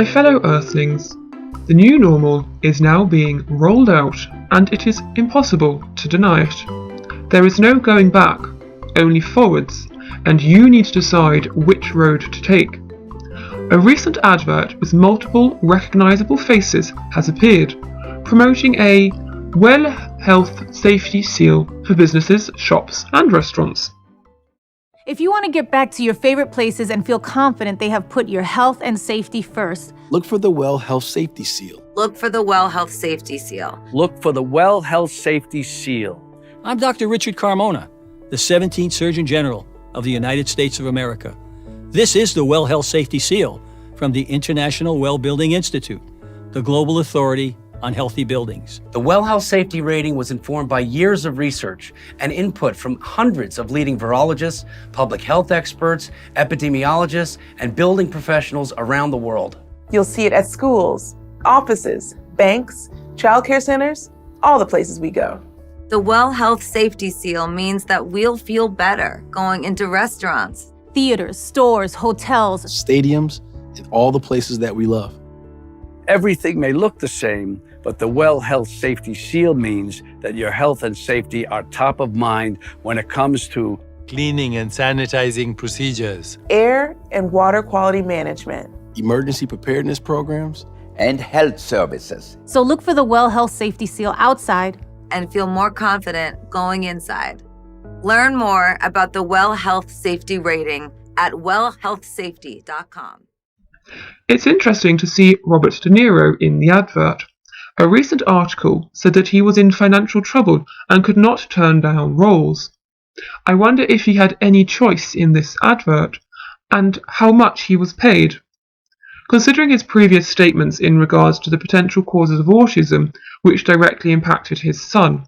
My fellow Earthlings, the new normal is now being rolled out and it is impossible to deny it. There is no going back, only forwards, and you need to decide which road to take. A recent advert with multiple recognisable faces has appeared, promoting a Well Health Safety Seal for businesses, shops and restaurants. If you want to get back to your favorite places and feel confident they have put your health and safety first, look for the Well Health Safety Seal. Look for the Well Health Safety Seal. Look for the Well Health Safety Seal. I'm Dr. Richard Carmona, the 17th Surgeon General of the United States of America. This is the Well Health Safety Seal from the International Well Building Institute, the global authority on healthy buildings. The Well Health Safety Rating was informed by years of research and input from hundreds of leading virologists, public health experts, epidemiologists, and building professionals around the world. You'll see it at schools, offices, banks, childcare centers, all the places we go. The Well Health Safety Seal means that we'll feel better going into restaurants, theaters, stores, hotels, stadiums, and all the places that we love. Everything may look the same, but the Well Health Safety Seal means that your health and safety are top of mind when it comes to cleaning and sanitizing procedures, air and water quality management, emergency preparedness programs, and health services. So look for the Well Health Safety Seal outside and feel more confident going inside. Learn more about the Well Health Safety Rating at wellhealthsafety.com. It's interesting to see Robert De Niro in the advert. A recent article said that he was in financial trouble and could not turn down roles. I wonder if he had any choice in this advert, and how much he was paid. Considering his previous statements in regards to the potential causes of autism, which directly impacted his son.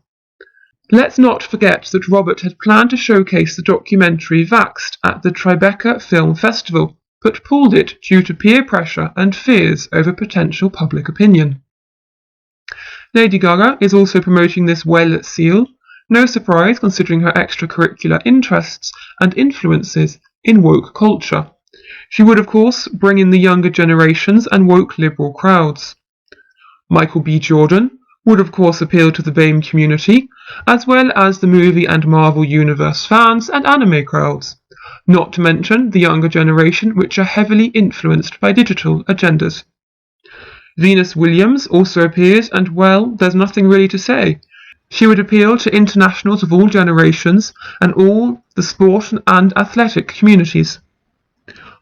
Let's not forget that Robert had planned to showcase the documentary Vaxxed at the Tribeca Film Festival, but pulled it due to peer pressure and fears over potential public opinion. Lady Gaga is also promoting this Well Seal, no surprise considering her extracurricular interests and influences in woke culture. She would of course bring in the younger generations and woke liberal crowds. Michael B. Jordan would of course appeal to the BAME community, as well as the movie and Marvel Universe fans and anime crowds, not to mention the younger generation which are heavily influenced by digital agendas. Venus Williams also appears and, well, there's nothing really to say. She would appeal to internationals of all generations and all the sport and athletic communities.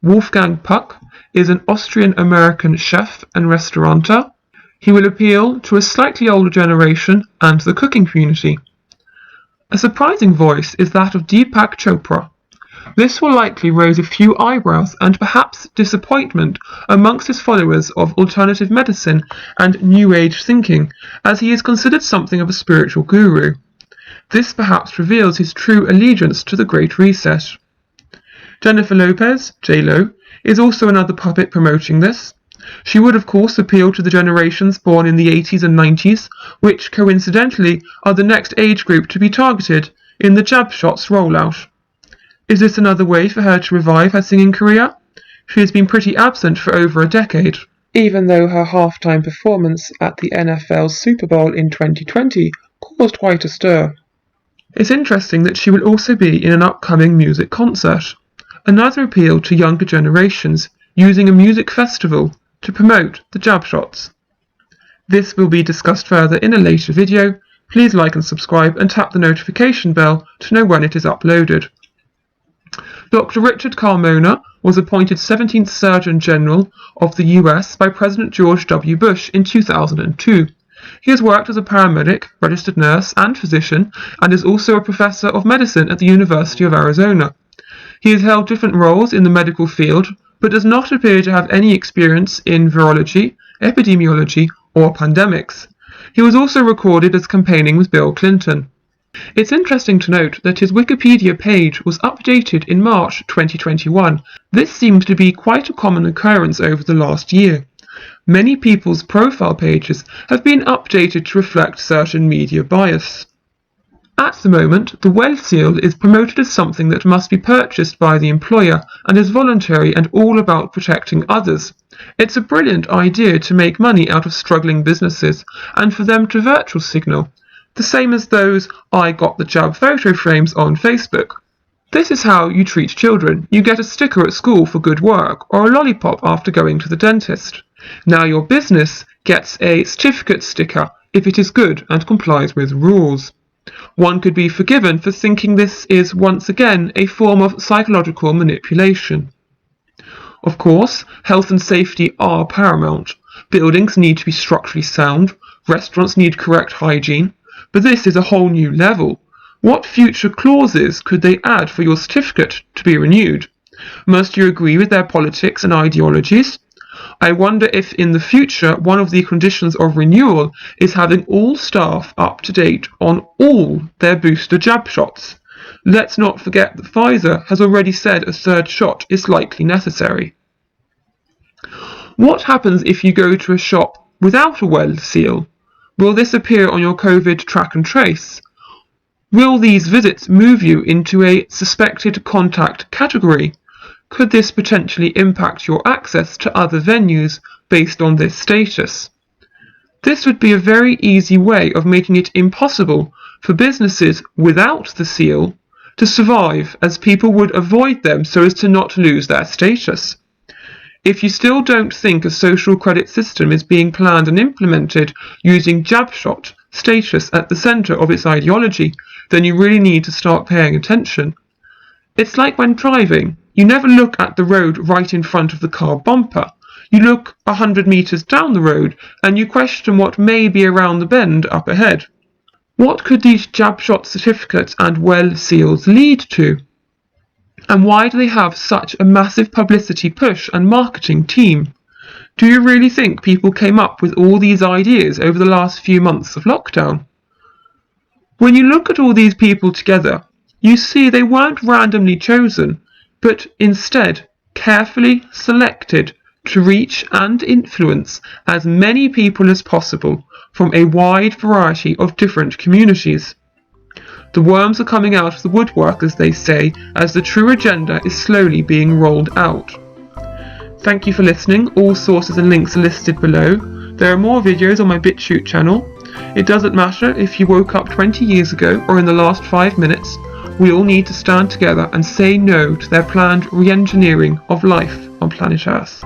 Wolfgang Puck is an Austrian-American chef and restaurateur. He will appeal to a slightly older generation and the cooking community. A surprising voice is that of Deepak Chopra. This will likely raise a few eyebrows and perhaps disappointment amongst his followers of alternative medicine and New Age thinking, as he is considered something of a spiritual guru. This perhaps reveals his true allegiance to the Great Reset. Jennifer Lopez, J-Lo, is also another puppet promoting this. She would of course appeal to the generations born in the 80s and 90s, which coincidentally are the next age group to be targeted in the jab shots rollout. Is this another way for her to revive her singing career? She has been pretty absent for over a decade, even though her halftime performance at the NFL's Super Bowl in 2020 caused quite a stir. It's interesting that she will also be in an upcoming music concert, another appeal to younger generations using a music festival to promote the jab shots. This will be discussed further in a later video. Please like and subscribe and tap the notification bell to know when it is uploaded. Dr. Richard Carmona was appointed 17th Surgeon General of the US by President George W. Bush in 2002. He has worked as a paramedic, registered nurse and physician, and is also a professor of medicine at the University of Arizona. He has held different roles in the medical field, but does not appear to have any experience in virology, epidemiology, or pandemics. He was also recorded as campaigning with Bill Clinton. It's interesting to note that his Wikipedia page was updated in March 2021. This seems to be quite a common occurrence over the last year. Many people's profile pages have been updated to reflect certain media bias. At the moment, the well seal is promoted as something that must be purchased by the employer and is voluntary and all about protecting others. It's a brilliant idea to make money out of struggling businesses and for them to virtual signal, the same as those I got the jab photo frames on Facebook. This is how you treat children. You get a sticker at school for good work or a lollipop after going to the dentist. Now your business gets a certificate sticker if it is good and complies with rules. One could be forgiven for thinking this is once again a form of psychological manipulation. Of course, health and safety are paramount. Buildings need to be structurally sound, restaurants need correct hygiene, but this is a whole new level. What future clauses could they add for your certificate to be renewed? Must you agree with their politics and ideologies? I wonder if in the future one of the conditions of renewal is having all staff up to date on all their booster jab shots. Let's not forget that Pfizer has already said a third shot is likely necessary. What happens if you go to a shop without a well seal? Will this appear on your COVID track and trace? Will these visits move you into a suspected contact category? Could this potentially impact your access to other venues based on this status? This would be a very easy way of making it impossible for businesses without the seal to survive, as people would avoid them so as to not lose their status. If you still don't think a social credit system is being planned and implemented using jab shot status at the centre of its ideology, then you really need to start paying attention. It's like when driving. You never look at the road right in front of the car bumper. You look 100 metres down the road and you question what may be around the bend up ahead. What could these jab shot certificates and well seals lead to? And why do they have such a massive publicity push and marketing team? Do you really think people came up with all these ideas over the last few months of lockdown? When you look at all these people together, you see they weren't randomly chosen, but instead carefully selected to reach and influence as many people as possible from a wide variety of different communities. The worms are coming out of the woodwork, as they say, as the true agenda is slowly being rolled out. Thank you for listening. All sources and links are listed below. There are more videos on my Bitchute channel. It doesn't matter if you woke up 20 years ago or in the last 5 minutes, we all need to stand together and say no to their planned re-engineering of life on planet Earth.